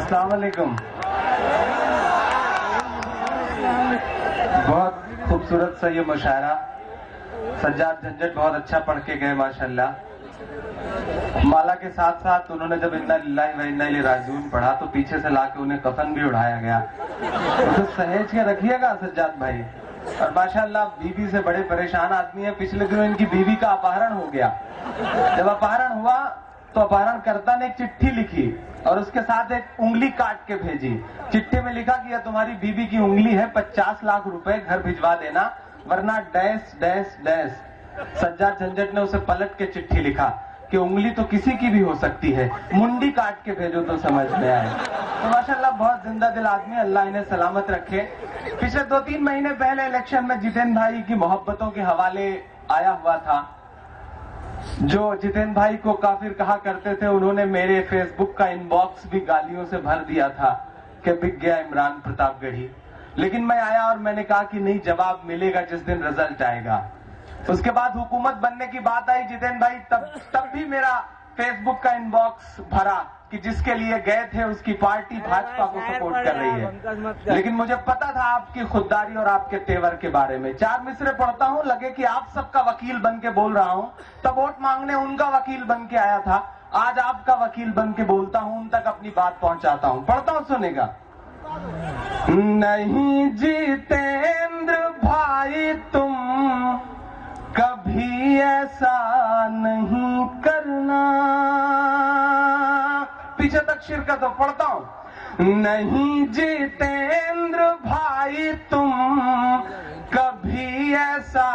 السلام علیکم. بہت خوبصورت سا یہ مشاعرہ. سجاد جھنجھٹ بہت اچھا پڑھ کے گئے ماشاءاللہ. مالا کے ساتھ ساتھ انہوں نے جب انا للہ و انا الیہ راجعون پڑھا تو پیچھے سے لا کے انہیں کفن بھی اڑایا گیا. تو سہیج کے رکھیے گا سجاد بھائی. اور ماشاءاللہ بیوی سے بڑے پریشان آدمی ہیں. پچھلے دنوں ان کی بیوی کا اپہرن ہو گیا. جب اپہرن ہوا تو اپہرن کرتا نے ایک چٹھی لکھی اور اس کے ساتھ ایک انگلی کاٹ کے بھیجی. چٹھی میں لکھا کہ یہ تمہاری بیوی کی انگلی ہے, 50 لاکھ روپے گھر بھجوا دینا ورنہ ڈیش ڈیش ڈیش. سجاد جھنجھٹ نے اسے پلٹ کے چٹھی لکھا کہ انگلی تو کسی کی بھی ہو سکتی ہے, منڈی کاٹ کے بھیجو تو سمجھ میں آئے. تو ماشاءاللہ بہت زندہ دل آدمی, اللہ انہیں سلامت رکھے. پچھلے 2-3 مہینے پہلے الیکشن میں جتین بھائی کی محبتوں کے حوالے آیا ہوا تھا. جو جتین بھائی کو کافر کہا کرتے تھے انہوں نے میرے فیس بک کا ان باکس بھی گالیوں سے بھر دیا تھا کہ بک گیا عمران پرتاپ گڑھی. لیکن میں آیا اور میں نے کہا کہ نہیں, جواب ملے گا جس دن رزلٹ آئے گا. اس کے بعد حکومت بننے کی بات آئی جتین بھائی, تب بھی میرا فیس بک کا ان باکس بھرا کہ جس کے لیے گئے تھے اس کی پارٹی بھاجپا کو سپورٹ کر رہی ہے. لیکن مجھے پتا تھا آپ کی خودداری اور آپ کے تیور کے بارے میں. 4 مصرے پڑھتا ہوں, لگے کہ آپ سب کا وکیل بن کے بول رہا ہوں. تب ووٹ مانگنے ان کا وکیل بن کے آیا تھا, آج آپ کا وکیل بن کے بولتا ہوں, ان تک اپنی بات پہنچاتا ہوں. پڑھتا ہوں, سنے گا. نہیں جتیندر بھائی تم کبھی ایسا نہیں کرنا. پیچھے تک شرکت ہو. پڑھتا ہوں. نہیں جتیندر بھائی تم کبھی ایسا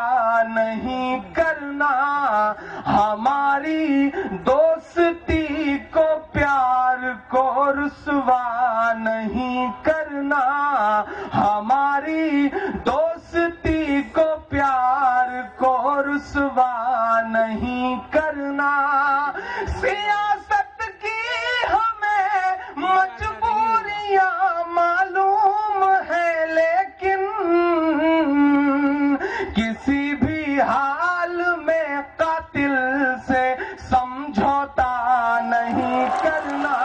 نہیں کرنا, ہماری دوستی کو پیار کو رسوا نہیں کرنا, ہماری دوستی کو پیار کو رسوا نہیں کرنا. سیاست کی ہمیں مجبوریاں معلوم ہے لیکن کسی بھی حال میں قاتل سے سمجھوتا نہیں کرنا,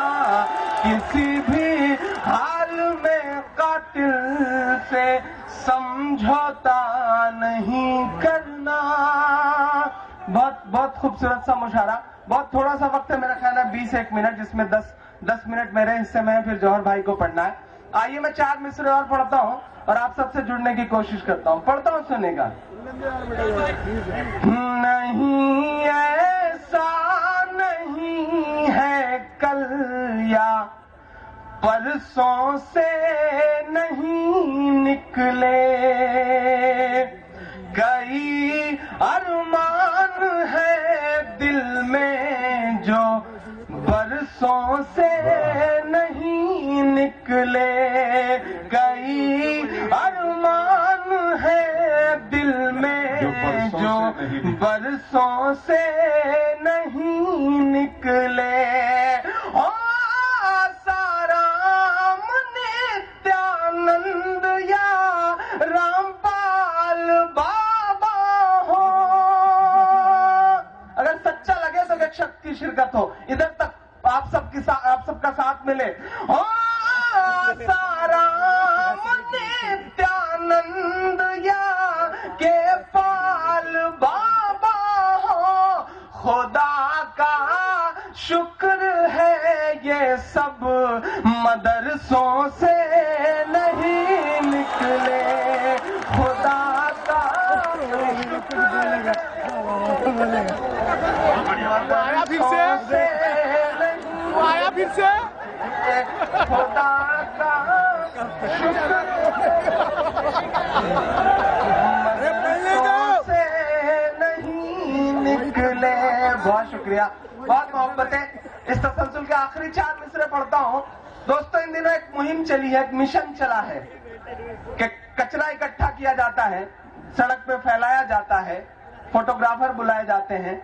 کسی بھی حال میں قاتل سے سمجھوتا نہیں کرنا. بہت خوبصورت سا مشاعرہ. بہت تھوڑا سا وقت ہے, میرا خیال ہے 20-1 منٹ, جس میں 10 منٹ میرے حصے میں پھر جوہر بھائی کو پڑھنا ہے. آئیے میں 4 مصرے اور پڑھتا ہوں اور آپ سب سے جڑنے کی کوشش کرتا ہوں. پڑھتا ہوں, سنے گا. نہیں ایسا نہیں ہے کل یا پرسوں سے نہیں نکلے, کئی ارمان ہے دل میں جو برسوں سے نہیں نکلے, کئی ارمان ہے دل میں جو برسوں سے نہیں نکلے. سارام نتیانند یا رامپال بابا ہو, اگر سچا لگے تو ایک شخص کی شرکت ہو. ادھر تک آپ سب کا ساتھ ملے. سارام نتیانند یا کے پال بابا ہو, خدا کا شکر ہے یہ سب مدرسوں سے نہیں نکلے, خدا کا شکر ہے مدرسوں سے آیا پھر سے خدا کا شکر مدرسوں سے نہیں نکلے. بہت شکریہ, بہت محبت ہے. اس تسلسل کے آخری 4 مصرے پڑھتا ہوں. دوستو, ان دنوں ایک مہم چلی ہے, ایک مشن چلا ہے کہ کچرا اکٹھا کیا جاتا ہے, سڑک پہ پھیلایا جاتا ہے, فوٹوگرافر بلائے جاتے ہیں,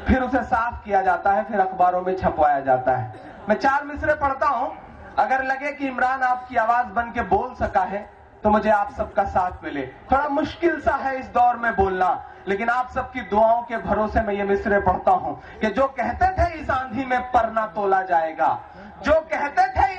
پھر اسے صاف کیا جاتا ہے, پھر اخباروں میں چھپوایا جاتا ہے. میں 4 مصرے پڑھتا ہوں. اگر لگے کہ عمران آپ کی آواز بن کے بول سکا ہے تو مجھے آپ سب کا ساتھ ملے. تھوڑا مشکل سا ہے اس دور میں بولنا, لیکن آپ سب کی دعاؤں کے بھروسے میں یہ مصرے پڑھتا ہوں کہ جو کہتے تھے اس آندھی میں پر نہ تولا جائے گا, جو کہتے تھے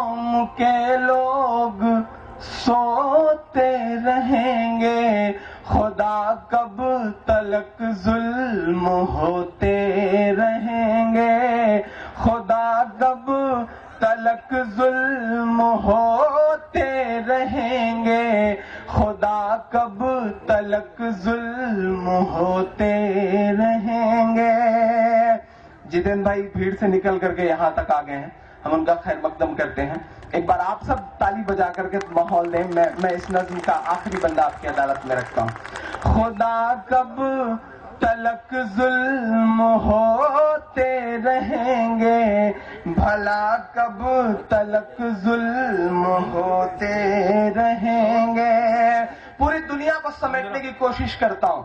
قوم کے لوگ سوتے رہیں گے، خدا کب تلک ظلم ہوتے رہیں گے، خدا کب تلک ظلم ہوتے رہیں گے، خدا کب تلک ظلم ہوتے رہیں گے۔ جتین بھائی بھیڑ سے نکل کر کے یہاں تک آ گئے ہیں، ہم ان کا خیر مقدم کرتے ہیں۔ ایک بار آپ سب تالی بجا کر کے ماحول دیں۔ میں اس نظم کا آخری بندہ آپ کی عدالت میں رکھتا ہوں۔ خدا کب تلک ظلم ہوتے رہیں گے، بھلا کب تلک ظلم ہوتے رہیں گے۔ پوری دنیا کو سمیٹنے کی کوشش کرتا ہوں۔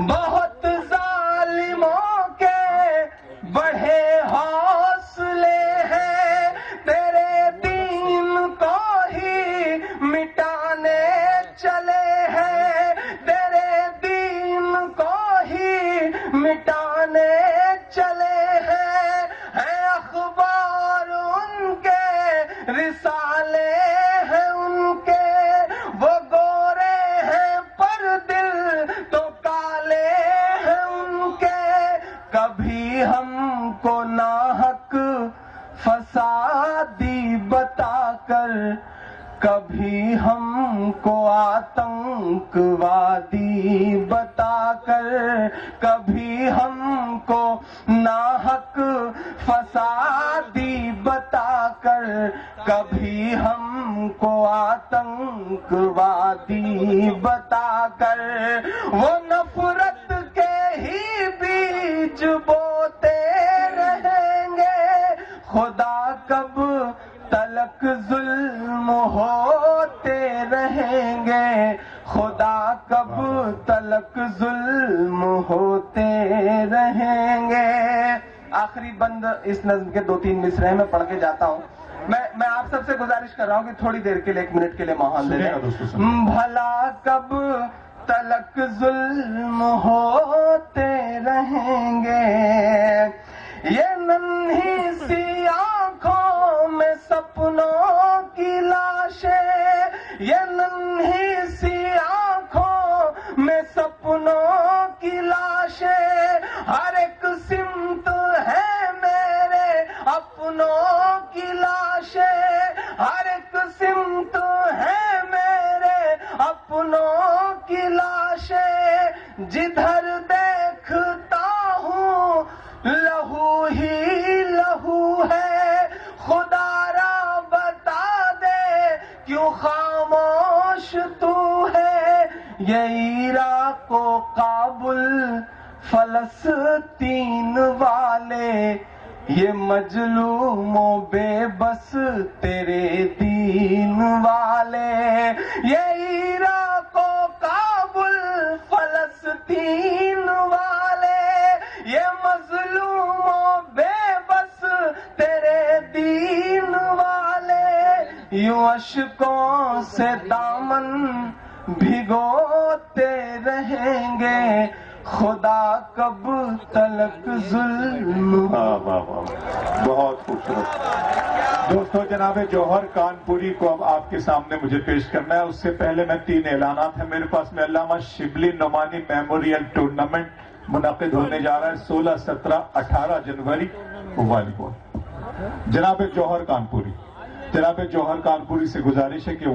بہت ظالموں کے بڑھے حوصلے ہیں، تیرے دین کو ہی مٹانے چلے ہیں، تیرے دین کو ہی مٹانے چلے ہیں اخبار ان کے، رسالے ہیں ان کے، وہ گورے ہیں پر دل تو کالے ہیں ان کے۔ کبھی ہم کو ناحق فسادی بتا کر، کبھی ہم کو آتنک وادی بتا کر، کبھی ہم کو ناحق فسادی بتا کر، کبھی ہم کو آتنک وادی بتا کر، وہ نفرت کے ہی بیج بوتے رہیں گے، خدا کب تلک ظلم ہوتے رہیں گے، خدا کب تلک ظلم ہوتے رہیں گے۔ آخری بند اس نظم کے 2-3 مصرعے میں پڑھ کے جاتا ہوں۔ میں آپ سب سے گزارش کر رہا ہوں کہ تھوڑی دیر کے لیے 1 منٹ کے لیے ماحول دے دیں۔ بھلا کب تلک ظلم ہوتے رہیں گے، یہ ننھی سی آنکھوں میں سپنوں کی لاشیں، یہ ننھی سی آنکھوں میں سپنوں کی لاشیں، ہر ایک سمت ہے میرے اپنوں کی لاشیں، ہر ایک سمت ہے میرے اپنوں کی لاشیں، جدھر دیکھتا ہوں لہو ہی لہو ہے، خدا را بتا دے کیوں خاموش تو ہے، یہ عراق و کابل فلسطین والے، یہ مظلوم و بے بس تیرے دین والے، یہ عراق و کابل فلسطین والے، یہ مظلوم و بے بس تیرے دین والے، یوں اشکوں سے دامن بھگوتے رہیں گے، خدا کب تلک ظلم۔ بہت خوبصورت دوستو، جناب جوہر کانپوری کو اب آپ کے سامنے مجھے پیش کرنا ہے۔ اس سے پہلے میں 3 اعلانات ہیں میرے پاس میں۔ علامہ شبلی نعمانی میموریل ٹورنامنٹ منعقد ہونے جا رہا ہے 16، 17، 18 جنوری موبائل کو۔ جناب جوہر کانپوری سے گزارش ہے کہ